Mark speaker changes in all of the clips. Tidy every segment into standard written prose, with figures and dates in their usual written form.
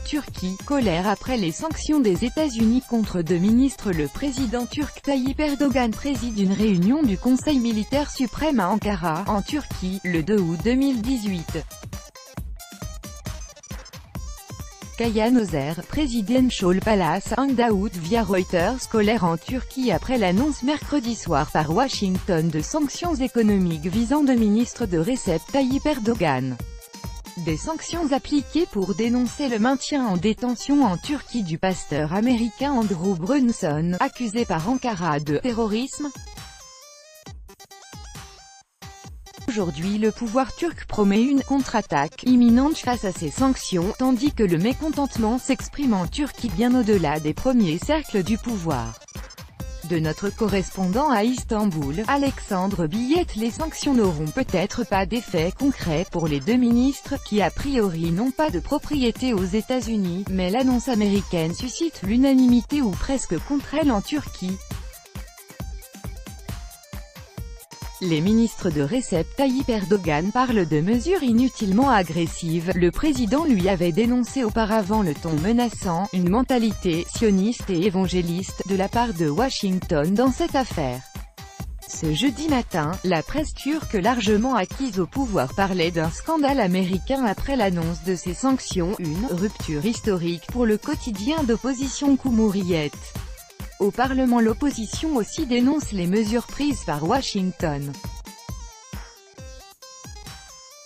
Speaker 1: Turquie, colère après les sanctions des États-Unis contre deux ministres. Le président turc Tayyip Erdogan préside une réunion du Conseil militaire suprême à Ankara, en Turquie, le 2 août 2018. Kayan Özer, Presidential Palace, Hangout via Reuters. Colère en Turquie après l'annonce mercredi soir par Washington de sanctions économiques visant deux ministres de Recep Tayyip Erdogan. Des sanctions appliquées pour dénoncer le maintien en détention en Turquie du pasteur américain Andrew Brunson, accusé par Ankara de terrorisme. Aujourd'hui, le pouvoir turc promet une contre-attaque imminente face à ces sanctions, tandis que le mécontentement s'exprime en Turquie bien au-delà des premiers cercles du pouvoir. De notre correspondant à Istanbul, Alexandre Billette, les sanctions n'auront peut-être pas d'effet concret pour les deux ministres, qui a priori n'ont pas de propriété aux États-Unis, mais l'annonce américaine suscite l'unanimité ou presque contre elle en Turquie. Les ministres de Recep Tayyip Erdogan parlent de mesures inutilement agressives. Le président lui avait dénoncé auparavant le ton menaçant, une mentalité sioniste et évangéliste, de la part de Washington dans cette affaire. Ce jeudi matin, la presse turque largement acquise au pouvoir parlait d'un scandale américain après l'annonce de ces sanctions, une rupture historique pour le quotidien d'opposition Cumhuriyet. Au Parlement, l'opposition aussi dénonce les mesures prises par Washington.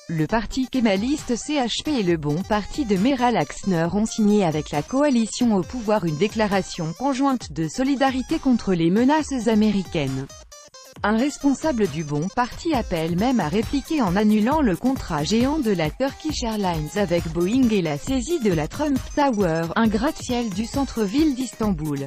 Speaker 1: Le parti kémaliste CHP et le Bon Parti de Meral Akşener ont signé avec la coalition au pouvoir une déclaration conjointe de solidarité contre les menaces américaines. Un responsable du Bon Parti appelle même à répliquer en annulant le contrat géant de la Turkish Airlines avec Boeing et la saisie de la Trump Tower, un gratte-ciel du centre-ville d'Istanbul.